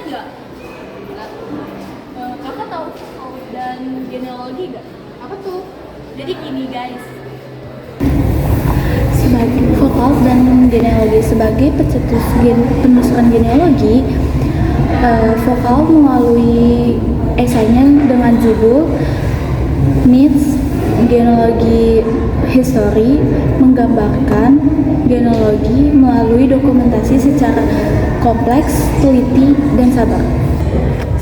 nggak? Nggak. Kakak tahu Foucault dan genealogi nggak? Apa tuh? Jadi gini guys, Sebagai Foucault dan genealogi sebagai pencetus penelusuran genealogi, Foucault melalui esainya dengan judul Myths Genealogy History menggambarkan genealogi melalui dokumentasi secara kompleks, teliti, dan sabar.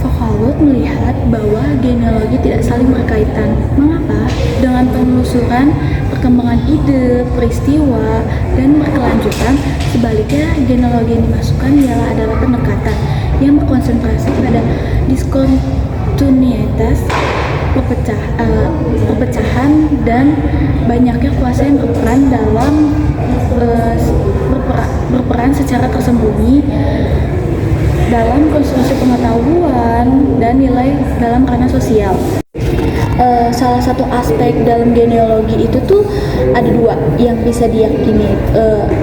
Foucault melihat bahwa genealogi tidak saling berkaitan. Mengapa? Dengan penelusuran perkembangan ide, peristiwa, dan berkelanjutan, sebaliknya genealogi yang dimasukkan adalah pendekatan yang berkonsentrasi pada diskontinuitas, perpecahan, dan banyaknya kuasa yang berperan secara tersembunyi dalam konstruksi pengetahuan dan nilai dalam ranah sosial. Salah satu aspek dalam genealogi itu tuh ada dua yang bisa diyakini,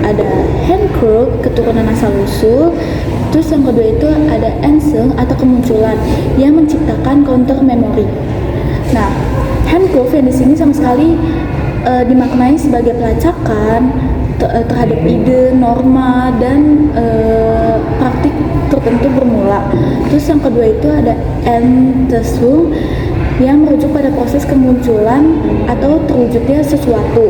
ada Handcroft, keturunan asal usul, terus yang kedua itu ada Ensel atau kemunculan yang menciptakan counter memory. Nah, Handcroft yang di sini sama sekali dimaknai sebagai pelacakan terhadap ide, norma, dan praktik tertentu bermula. Terus yang kedua itu ada Entwicklung yang merujuk pada proses kemunculan atau terwujudnya sesuatu.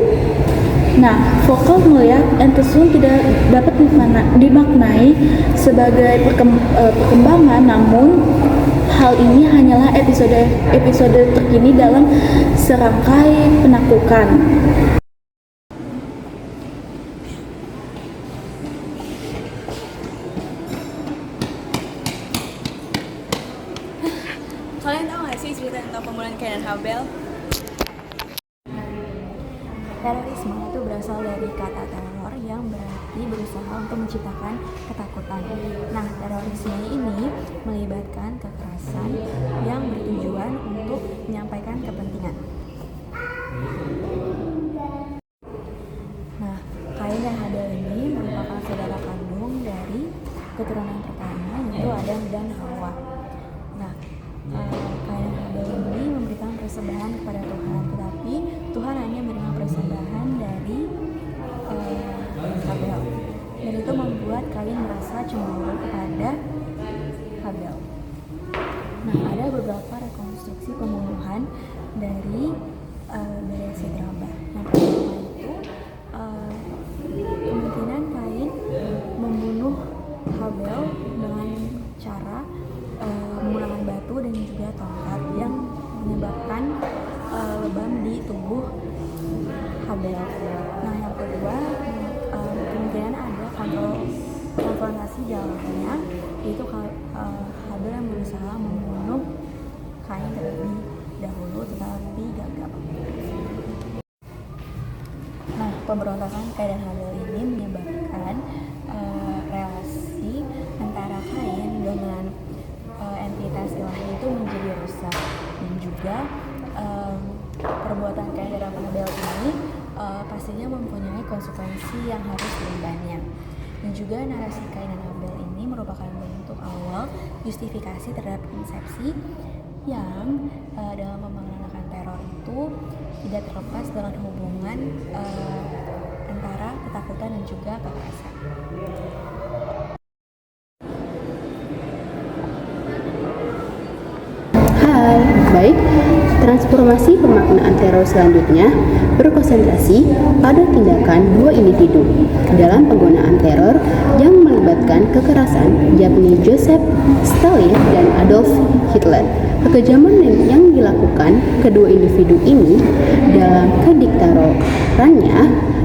Nah, Foucault melihat Entwicklung tidak dapat dimaknai sebagai perkembangan, namun hal ini hanyalah episode terkini dalam serangkai penaklukan. kalian tahu nggak sih cerita tentang pembunuhan Cain dan Habel? Terorisme itu berasal dari kata teror yang berarti berusaha untuk menciptakan ketakutan. Nah, terorisme ini melibatkan kekerasan yang bertujuan untuk menyampaikan kepentingan. Nah, Kain dan Habel ini merupakan saudara kandung dari keturunan pertama, yaitu Adam dan Hawa. Nah, Kain dan Habel ini memberikan persembahan kepada Tuhan, tetapi Tuhan hanya menerima persembahan dari Habel, dan itu membuat Kain merasa cemburu kepada Habel. Nah, ada beberapa rekonstruksi pembunuhan dari Berea Sidraba. Yang pertama itu kemungkinan Kain membunuh Habel dengan cara menggunakan batu dan juga tongkat yang menyebabkan lebam di tubuh Habel. Nah, yang kedua kemungkinan ada konfrontasi dalamnya, yaitu Habel yang berusaha membunuh Kain terlebih dahulu tetapi gagal. Nah, pemberontakan Kain dan Habel ini menyebabkan relasi antara Kain dengan entitas ilahi itu menjadi rusak, dan juga perbuatan Kain dan Habel ini pastinya mempunyai konsekuensi yang harus diembannya. Dan juga narasi Kain dan Habel ini merupakan bentuk awal justifikasi terhadap konsepsi yang dalam pemberontakan teror itu tidak terlepas dengan hubungan antara ketakutan dan juga kekerasan. Hai, baik. Transformasi pemaknaan teror selanjutnya berkonsentrasi pada tindakan dua individu dalam penggunaan teror yang melibatkan kekerasan, yakni Joseph Stalin dan Adolf Hitler. Kekejaman yang dilakukan kedua individu ini dalam kediktatorannya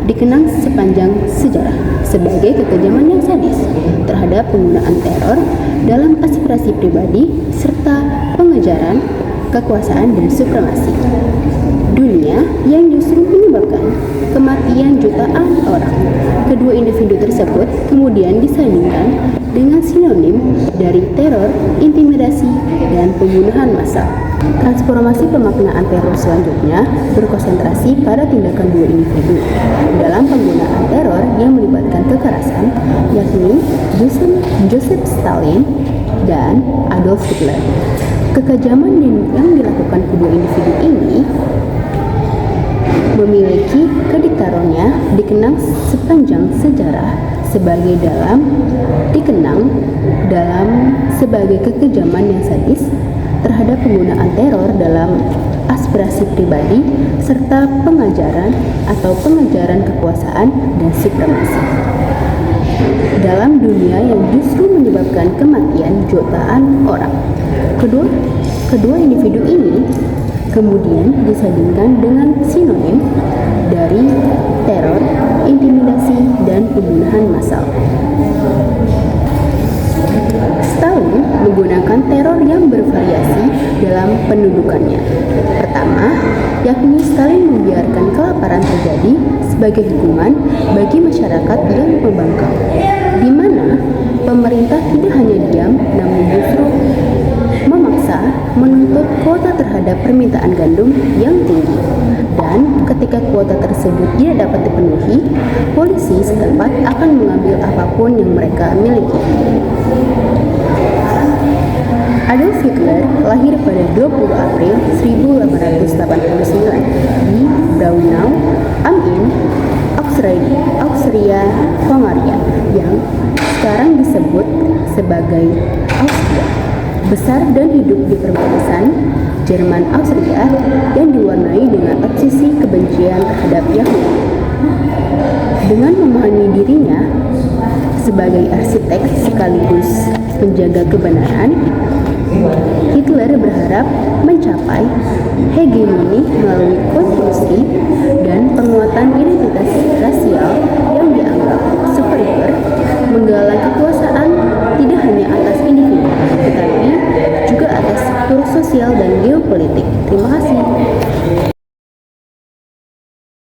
dikenang sepanjang sejarah sebagai kekejaman yang sadis terhadap penggunaan teror dalam aspirasi pribadi serta pengejaran kekuasaan dan supremasi dunia yang justru menyebabkan kematian jutaan orang. Kedua individu tersebut kemudian disandingkan dengan sinonim dari teror, intimidasi, dan pembunuhan massal. Transformasi pemaknaan teror selanjutnya berkonsentrasi pada tindakan dua individu dalam penggunaan teror yang melibatkan kekerasan, yakni Joseph Stalin dan Adolf Hitler. Kekejaman yang dilakukan kedua individu ini memiliki kediktatornya dikenang sepanjang sejarah dikenang sebagai kekejaman yang sadis terhadap penggunaan teror dalam aspirasi pribadi serta pengajaran kekuasaan dan supremasi dalam dunia yang justru menyebabkan kematian jutaan orang. Kedua individu ini kemudian disandingkan dengan sinonim dari teror, intimidasi, dan pembunuhan massal. Stalin menggunakan teror yang bervariasi dalam pendudukannya. Pertama, yakni Stalin membiarkan kelaparan terjadi sebagai hukuman bagi masyarakat yang membangkang, di mana pemerintah tidak hanya diam, namun justru memaksa menuntut kuota terhadap permintaan gandum yang tinggi. Dan ketika kuota tersebut tidak dapat dipenuhi, polisi setempat akan mengambil apapun yang mereka miliki. Adolf Hitler lahir pada 20 April 1889 di Braunau am Inn, Austria Hongaria, yang sekarang disebut sebagai Austria. Besar dan hidup di perbatasan Jerman Austria yang diwarnai dengan obsesi kebencian terhadap Yahudi. Dengan memahami dirinya sebagai arsitek sekaligus penjaga kebenaran, Hitler berharap mencapai hegemoni melalui konstruksi dan penguatan identitas rasial yang dianggap superior, menggalang kekuasaan tidak hanya atas individu, tetapi juga atas struktur sosial dan geopolitik. Terima kasih.